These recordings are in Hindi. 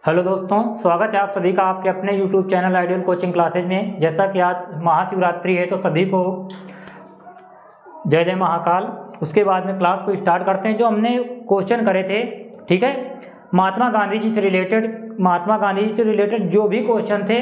हेलो दोस्तों, स्वागत है आप सभी का आपके अपने YouTube channel ideal coaching classes में। जैसा कि आज महाशिवरात्रि है तो सभी को जय जय महाकाल। उसके बाद में क्लास को स्टार्ट करते हैं। जो हमने क्वेश्चन करे थे, ठीक है, महात्मा गांधी जी से रिलेटेड जो भी क्वेश्चन थे,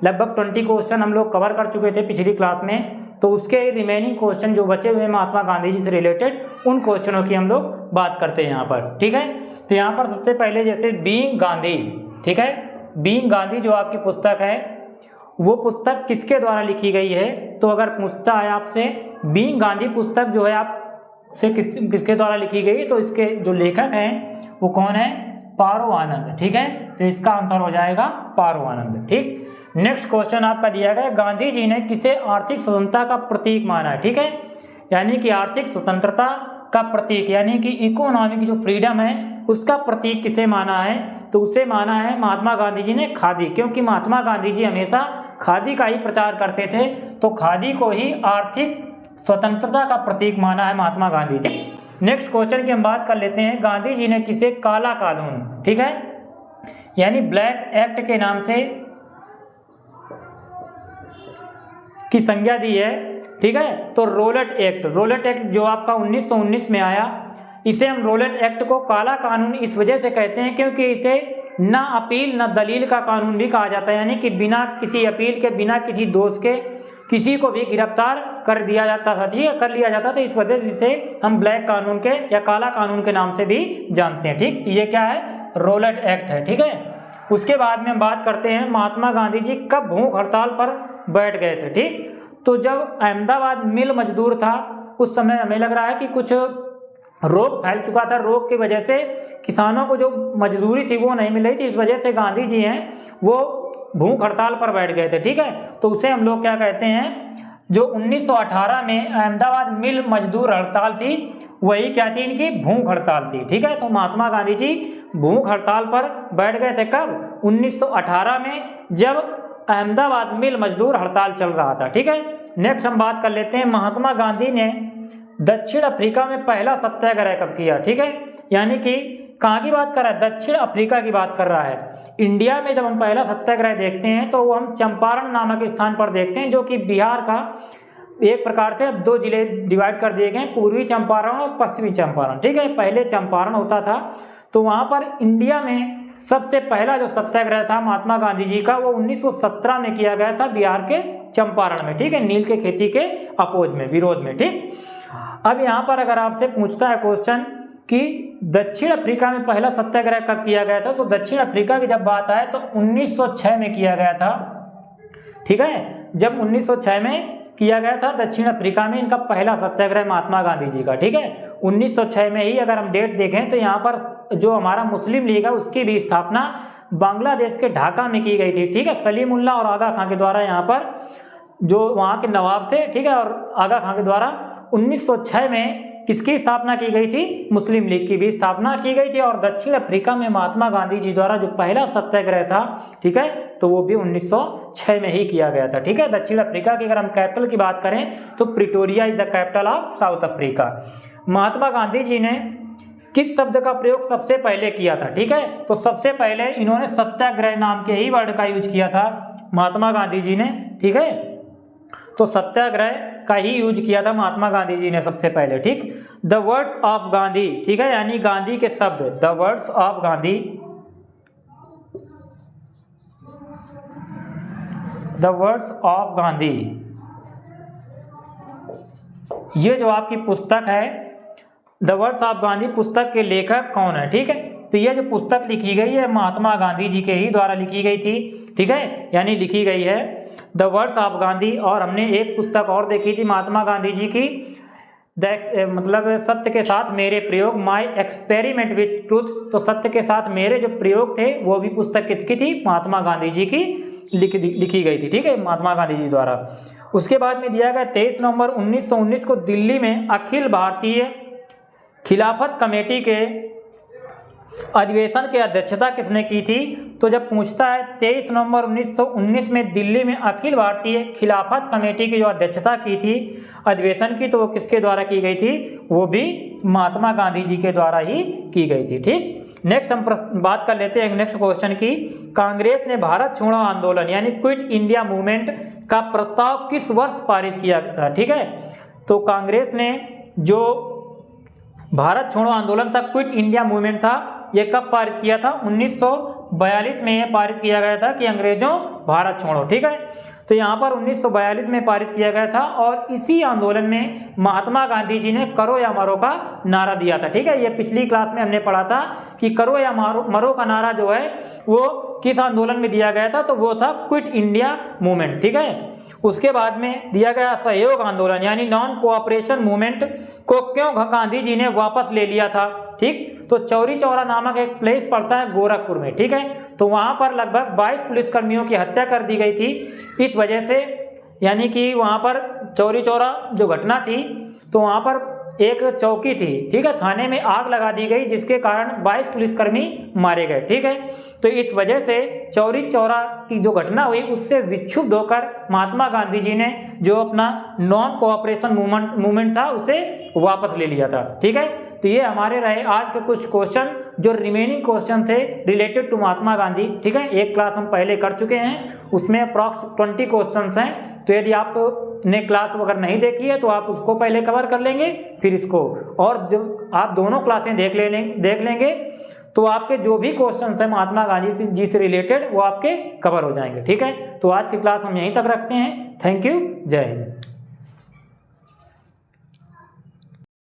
लगभग 20 क्वेश्चन हम लोग कवर कर चुके थे पिछली क्लास में। तो उसके रिमेनिंग क्वेश्चन जो बचे हुए महात्मा गांधी जी से रिलेटेड, उन क्वेश्चनों की हम लोग बात करते हैं यहाँ पर, ठीक है। तो यहाँ पर सबसे पहले जैसे बीइंग गांधी, ठीक है, बीइंग गांधी जो आपकी पुस्तक है, वो पुस्तक किसके द्वारा लिखी गई है? तो अगर पूछता है आपसे बीइंग गांधी पुस्तक जो है आपसे किसके द्वारा लिखी गई, तो इसके जो लेखक हैं वो कौन है? पारो आनंद, ठीक है। तो इसका आंसर हो जाएगा पारो आनंद, ठीक। नेक्स्ट क्वेश्चन आपका दिया गया, गांधी जी ने किसे आर्थिक स्वतंत्रता का प्रतीक माना है? ठीक है, यानी कि आर्थिक स्वतंत्रता का प्रतीक, यानी कि इकोनॉमिक जो फ्रीडम है उसका प्रतीक किसे माना है? तो उसे माना है महात्मा गांधी जी ने खादी, क्योंकि महात्मा गांधी जी हमेशा खादी का ही प्रचार करते थे। तो खादी को ही आर्थिक स्वतंत्रता का प्रतीक माना है महात्मा गांधी जी। नेक्स्ट क्वेश्चन की हम बात कर लेते हैं, गांधी जी ने किसे काला कानून, ठीक है, यानी ब्लैक एक्ट के नाम से की संज्ञा दी है, ठीक है। तो रोलेट एक्ट जो आपका 1919 में आया, इसे हम रोलेट एक्ट को काला कानून इस वजह से कहते हैं क्योंकि इसे ना अपील ना दलील का कानून भी कहा जाता है, यानी कि बिना किसी अपील के, बिना किसी दोष के किसी को भी गिरफ्तार कर दिया जाता था, ठीक है, कर लिया जाता था। इस वजह से इसे हम ब्लैक कानून के या काला कानून के नाम से भी जानते हैं, ठीक। ये क्या है? रोलेट एक्ट है, ठीक है। उसके बाद में हम बात करते हैं महात्मा गांधी जी कब भूख हड़ताल पर बैठ गए थे, ठीक। तो जब अहमदाबाद मिल मजदूर था, उस समय हमें लग रहा है कि कुछ रोग फैल चुका था। रोग की वजह से किसानों को जो मजदूरी थी वो नहीं मिल रही थी। इस वजह से गांधी जी हैं वो भूख हड़ताल पर बैठ गए थे, ठीक है। तो उसे हम लोग क्या कहते हैं? जो 1918 में अहमदाबाद मिल मजदूर हड़ताल थी, वही क्या थी? इनकी भूख हड़ताल थी, ठीक है। तो महात्मा गांधी जी भूख हड़ताल पर बैठ गए थे कब? 1918 में, जब अहमदाबाद मिल मजदूर हड़ताल चल रहा था, ठीक है। नेक्स्ट हम बात कर लेते हैं, महात्मा गांधी ने दक्षिण अफ्रीका में पहला सत्याग्रह कब किया? ठीक है, यानी कि कहाँ की बात कर रहा है? दक्षिण अफ्रीका की बात कर रहा है। इंडिया में जब हम पहला सत्याग्रह देखते हैं तो वो हम चंपारण नामक स्थान पर देखते हैं, जो कि बिहार का एक प्रकार से अब 2 जिले डिवाइड कर दिए गए, पूर्वी चंपारण और पश्चिमी चंपारण, ठीक है। पहले चंपारण होता था, तो वहाँ पर इंडिया में सबसे पहला जो सत्याग्रह था महात्मा गांधी जी का, वो 1917 में किया गया था बिहार के चंपारण में, ठीक है, नील के खेती के अपोज में, विरोध में, ठीक। अब यहाँ पर अगर आपसे पूछता है क्वेश्चन कि दक्षिण अफ्रीका में पहला सत्याग्रह कब किया गया था, तो दक्षिण अफ्रीका की जब बात आए तो 1906 में किया गया था, ठीक है। जब 1906 में किया गया था दक्षिण अफ्रीका में इनका पहला सत्याग्रह महात्मा गांधी जी का, ठीक है। 1906 में ही अगर हम डेट देखें तो यहाँ पर जो हमारा मुस्लिम लीग है उसकी भी स्थापना बांग्लादेश के ढाका में की गई थी, ठीक है। सलीमुल्लाह और आगा खां के द्वारा यहाँ पर जो वहाँ के नवाब थे, ठीक है, और आगा खां के द्वारा 1906 में किसकी स्थापना की गई थी? मुस्लिम लीग की भी स्थापना की गई थी। और दक्षिण अफ्रीका में महात्मा गांधी जी द्वारा जो पहला सत्याग्रह था, ठीक है, तो वो भी 1906 में ही किया गया था, ठीक है। दक्षिण अफ्रीका की अगर हम कैपिटल की बात करें तो Pretoria is the capital of South Africa. Mahatma Gandhi ji ने किस शब्द का प्रयोग सबसे पहले किया था? ठीक है, तो सबसे पहले इन्होंने सत्याग्रह नाम के ही वर्ड का यूज किया था महात्मा गांधी जी ने, ठीक है। तो सत्याग्रह का ही यूज किया था महात्मा गांधी जी ने सबसे पहले, ठीक। द वर्ड्स ऑफ गांधी, ठीक है, यानी गांधी के शब्द, the words of Gandhi, the words of Gandhi, ये जो आपकी पुस्तक है द वर्ड्स ऑफ गांधी, पुस्तक के लेखक कौन है? ठीक है, तो ये जो पुस्तक लिखी गई है महात्मा गांधी जी के ही द्वारा लिखी गई थी, ठीक है, यानी लिखी गई है द वर्ड्स ऑफ गांधी। और हमने एक पुस्तक और देखी थी महात्मा गांधी जी की, मतलब सत्य के साथ मेरे प्रयोग, माई एक्सपेरिमेंट विथ ट्रूथ। तो सत्य के साथ मेरे जो प्रयोग थे वो भी पुस्तक किसकी थी? महात्मा गांधी जी की लिखी गई थी, ठीक है, महात्मा गांधी जी द्वारा। उसके बाद में दिया गया 23 नवंबर 1919 को दिल्ली में अखिल भारतीय खिलाफत कमेटी के अधिवेशन की अध्यक्षता किसने की थी? तो जब पूछता है 23 नवंबर 1919 में दिल्ली में अखिल भारतीय खिलाफत कमेटी की जो अध्यक्षता की थी अधिवेशन की, तो वो किसके द्वारा की गई थी? वो भी महात्मा गांधी जी के द्वारा ही की गई थी, ठीक। नेक्स्ट हम बात कर लेते हैं नेक्स्ट क्वेश्चन की, कांग्रेस ने भारत छोड़ो आंदोलन यानी क्विट इंडिया मूवमेंट का प्रस्ताव किस वर्ष पारित किया था। ठीक है, तो कांग्रेस ने जो भारत छोड़ो आंदोलन था, क्विट इंडिया मूवमेंट था, ये कब पारित किया था? 1942 में ये पारित किया गया था कि अंग्रेजों भारत छोड़ो। ठीक है, तो यहाँ पर 1942 में पारित किया गया था और इसी आंदोलन में महात्मा गांधी जी ने करो या मरो का नारा दिया था। ठीक है, ये पिछली क्लास में हमने पढ़ा था कि करो या मरो का नारा जो है वो किस आंदोलन में दिया गया था, तो वो था क्विट इंडिया मूवमेंट। ठीक है, उसके बाद में दिया गया सहयोग आंदोलन यानी नॉन कोऑपरेशन मूवमेंट को क्यों गांधी जी ने वापस ले लिया था। ठीक, तो चौरी चौरा नामक एक प्लेस पड़ता है गोरखपुर में। ठीक है, तो वहां पर लगभग 22 पुलिसकर्मियों की हत्या कर दी गई थी इस वजह से, यानी कि वहां पर चौरी चौरा जो घटना थी तो वहां पर एक चौकी थी। ठीक है, थाने में आग लगा दी गई जिसके कारण 22 पुलिसकर्मी मारे गए। ठीक है, तो इस वजह से चौरी चौरा की जो घटना हुई उससे विक्षुब्ध होकर महात्मा गांधी जी ने जो अपना नॉन कोऑपरेशन मूवमेंट था उसे वापस ले लिया था। ठीक है, तो ये हमारे रहे आज के कुछ क्वेश्चन जो रिमेनिंग क्वेश्चन थे रिलेटेड टू महात्मा गांधी। ठीक है, एक क्लास हम पहले कर चुके हैं, उसमें अप्रॉक्स 20 क्वेश्चंस हैं, तो यदि आपने क्लास अगर नहीं देखी है तो आप उसको पहले कवर कर लेंगे फिर इसको, और जब आप दोनों क्लासें देख लेंगे तो आपके जो भी क्वेश्चंस हैं महात्मा गांधी जी से रिलेटेड वो आपके कवर हो जाएंगे। ठीक है, तो आज की क्लास हम यहीं तक रखते हैं। थैंक यू, जय हिंद।